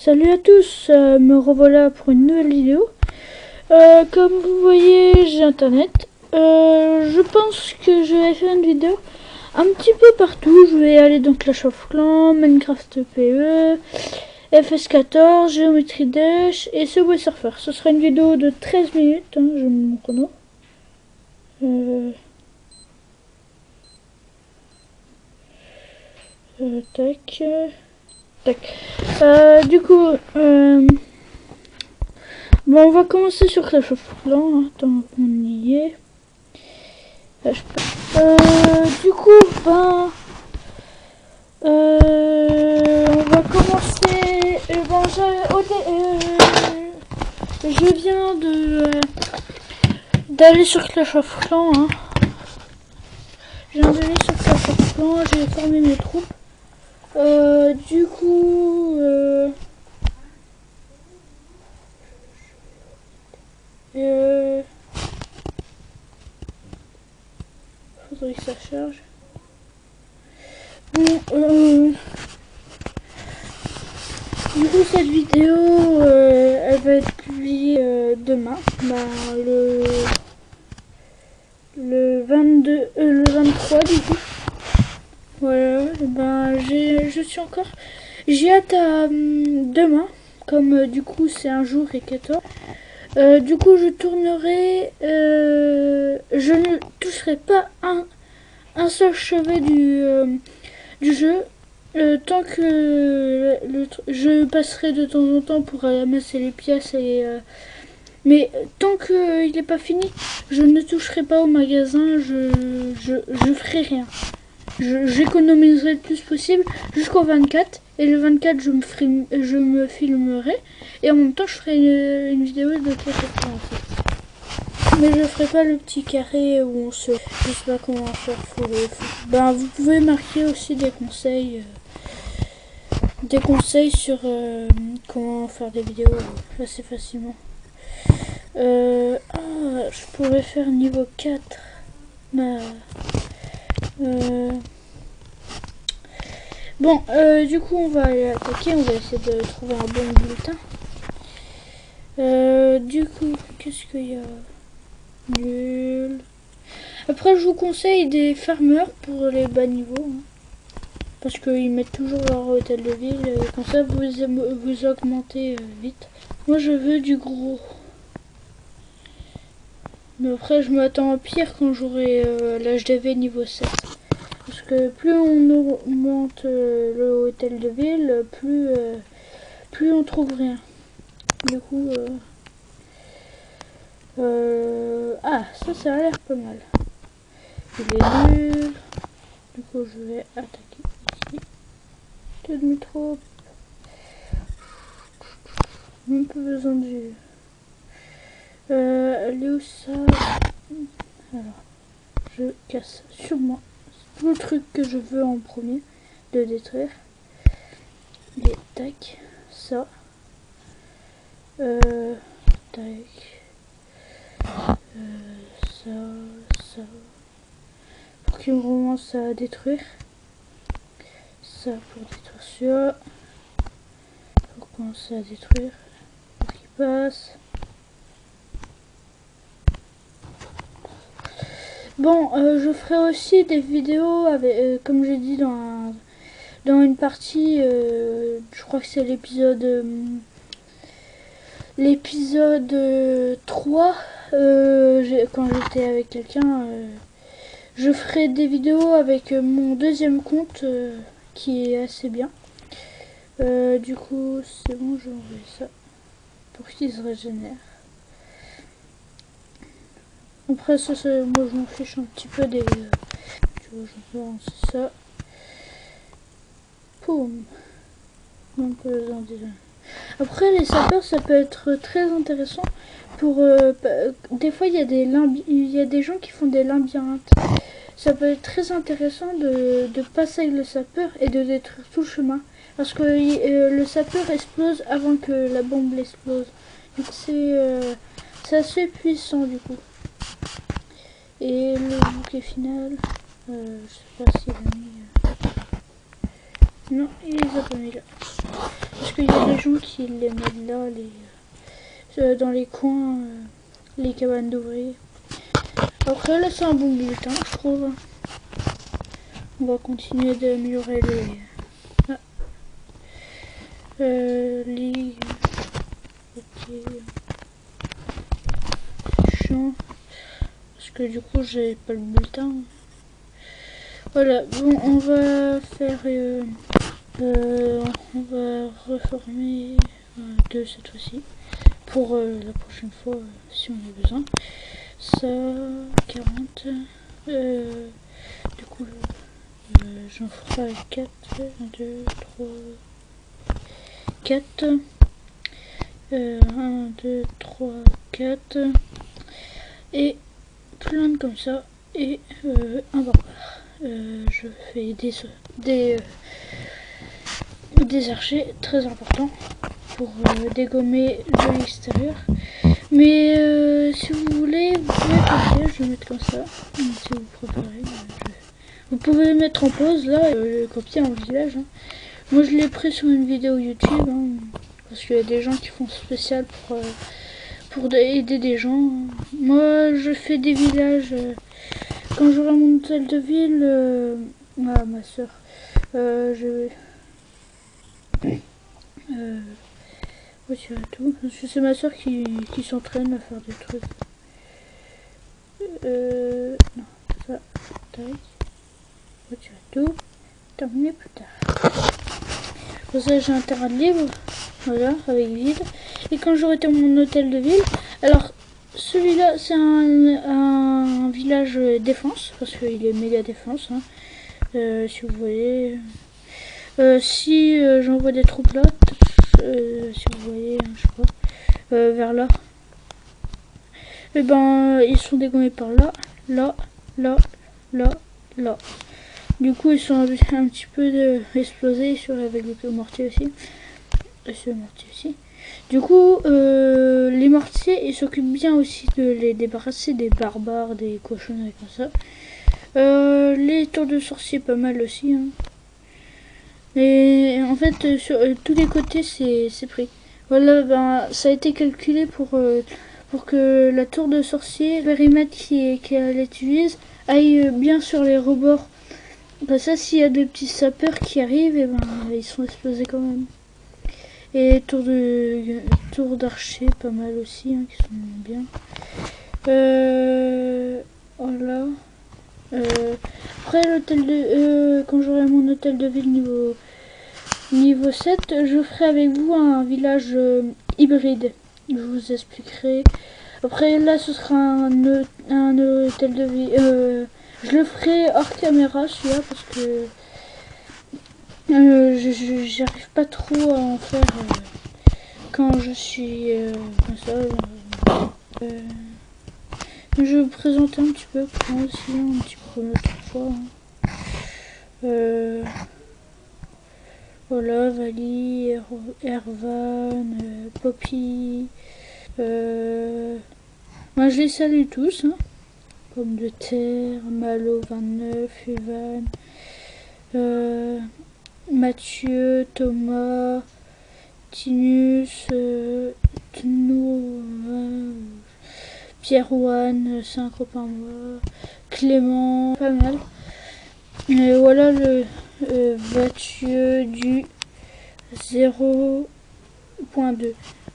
Salut à tous, me revoilà pour une nouvelle vidéo. Comme vous voyez, j'ai internet. Je pense que je vais faire une vidéo un petit peu partout. Je vais aller dans Clash of Clans, Minecraft PE, FS14, Geometry Dash et Subway Surfer. Ce sera une vidéo de 13 minutes, hein, je mets mon chrono. Tac. Du coup, bon, on va commencer sur Clash of Clans. Attends, on y est. Du coup, on va commencer. Je viens d'aller sur Clash of Clans. Hein. Je viens d'aller sur Clash of Clans. J'ai formé mes troupes. Du coup, faudrait que ça charge. Bon, du coup, cette vidéo, elle va être publiée demain, le 22, le 23 du coup. Voilà, j'ai hâte à demain, comme du coup c'est un jour et 14. Du coup je tournerai, je ne toucherai pas un seul chevet du jeu, tant que je passerai de temps en temps pour ramasser les pièces mais tant qu'il n'est pas fini, je ne toucherai pas au magasin, je ferai rien. J'économiserai le plus possible jusqu'au 24 et le 24 je me filmerai et en même temps je ferai une vidéo de Clash of Clans en fait. Mais je ferai pas le petit carré où on se... Je sais pas comment faire. Vous pouvez marquer aussi des conseils sur comment faire des vidéos assez facilement. Je pourrais faire niveau 4. Bon, du coup, on va aller attaquer. On va essayer de trouver un bon bulletin. Du coup, qu'est-ce qu'il y a? Nul. Après, je vous conseille des farmers pour les bas niveaux. Hein, parce qu'ils mettent toujours leur hôtel de ville. Comme ça, vous augmentez vite. Moi, je veux du gros. Mais après, je m'attends à pire quand j'aurai l'HDV niveau 7. Parce que plus on augmente le hôtel de ville, plus on trouve rien. Du coup, ça a l'air pas mal. Il est nul. Du coup, je vais attaquer ici. Deux demi-troupes. Même pas besoin de vue. Elle est où ça? Alors, je casse sur moi. C'est le truc que je veux en premier de détruire. Et tac, ça. Tac. Ça. Pour qu'il commence à détruire. Ça pour détruire ça. Pour commencer à détruire. Pour qu'il passe. Bon, je ferai aussi des vidéos avec, comme j'ai dit dans une partie, je crois que c'est l'épisode 3, quand j'étais avec quelqu'un, je ferai des vidéos avec mon deuxième compte qui est assez bien. Du coup, c'est bon, je vais envoyer ça pour qu'il se régénère. Après ça, moi je m'en fiche un petit peu des... tu vois, je vais lancer ça. Poum. Donc, après, les sapeurs, ça peut être très intéressant pour... des fois, il y a des gens qui font des labyrinthes. Ça peut être très intéressant de passer avec le sapeur et de détruire tout le chemin. Parce que le sapeur explose avant que la bombe l'explose. Du coup, c'est assez puissant, du coup. Et le bouquet final, je sais pas s'il a mis... Non, il les a pas mis là. Parce parce qu'il y a des gens qui les mettent là, dans les coins, les cabanes d'ouvriers. Après là c'est un bon bulletin je trouve. On va continuer d'améliorer les chiant parce que du coup j'ai pas le bulletin. Voilà, bon on va faire on va reformer 2 cette fois-ci pour la prochaine fois si on a besoin. Ça 40 du coup j'en ferai 4 1 2 3 4 1 2 3 4 et plein de comme ça et un barbare. Je fais des archers très importants pour dégommer de l'extérieur. Mais si vous voulez, vous pouvez passer, je vais mettre comme ça, si vous préférez. Vous pouvez mettre en pause là, copier en village. Hein. Moi je l'ai pris sur une vidéo YouTube, hein, parce qu'il y a des gens qui font spécial pour aider des gens. Moi je fais des villages, quand j'aurai mon hôtel de ville, ma soeur, je vais... tu as tout. Parce que c'est ma soeur qui s'entraîne à faire des trucs. Non, ça, tac. Tu as tout. Terminé plus tard. Pour ça, j'ai un terrain de libre. Voilà, avec ville. Et quand j'aurai mon hôtel de ville, alors celui-là, c'est un village défense. Parce qu'il est méga défense. Hein. Si vous voyez. Si j'envoie des troupes là, si vous voyez, je sais pas, vers là, et ben ils sont dégommés par là, là, là, là, là. Du coup ils sont un petit peu explosés avec le mortier aussi. Et ce mortier aussi. Du coup les mortiers ils s'occupent bien aussi de les débarrasser des barbares, des cochonneries comme ça. Les tours de sorcier pas mal aussi. Hein. Et en fait, sur tous les côtés, c'est pris. Voilà, ben, ça a été calculé pour que la tour de sorcier, le périmètre qu'elle utilise, aille bien sur les rebords. Ben, ça, s'il y a des petits sapeurs qui arrivent, et ben, ils sont explosés quand même. Et tour d'archer, pas mal aussi, hein, qui sont bien. Voilà. Après l'hôtel de quand j'aurai mon hôtel de ville niveau 7, je ferai avec vous un village hybride. Je vous expliquerai. Après là ce sera un hôtel de ville. Je le ferai hors caméra celui-là parce que j'arrive pas trop à en faire quand je suis comme ça. Je vais vous présenter un petit peu moi aussi, un petit peu notre fois. Hein. Voilà, Vali, Ervan, Poppy. Moi je les salue tous. Hein. Pomme de terre, Malo 29, Evan, Mathieu, Thomas, Tinus, Pierre-Ouane, c'est un copain moi, Clément, pas mal. Et voilà le Mathieu du 0.2.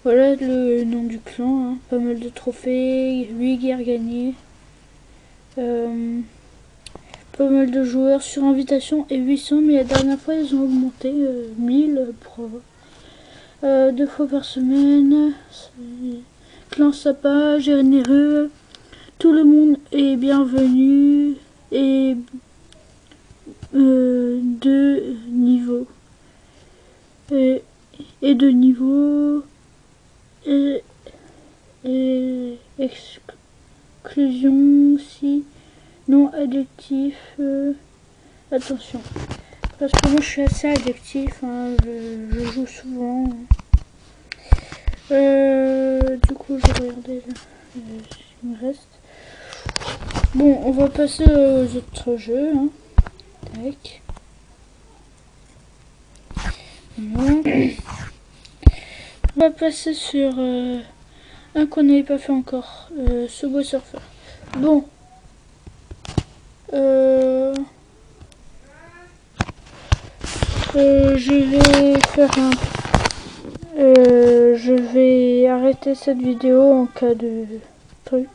Voilà le nom du clan, hein. Pas mal de trophées, 8 guerres gagnées. Pas mal de joueurs sur invitation et 800, mais la dernière fois ils ont augmenté 1000 pour 2 fois par semaine. Clan Sapa, généreux, tout le monde est bienvenu et de niveau et de niveau et exclusion si non addictif. Attention parce que moi je suis assez addictif, hein, je joue souvent. Du coup je vais regarder là, ce qu'il me reste. Bon, on va passer aux autres jeux. Hein. Tac. Voilà. On va passer sur un qu'on n'avait pas fait encore, Subway Surfer. Bon. Je vais faire un... je vais arrêter cette vidéo en cas de truc.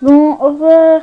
Bon, au revoir.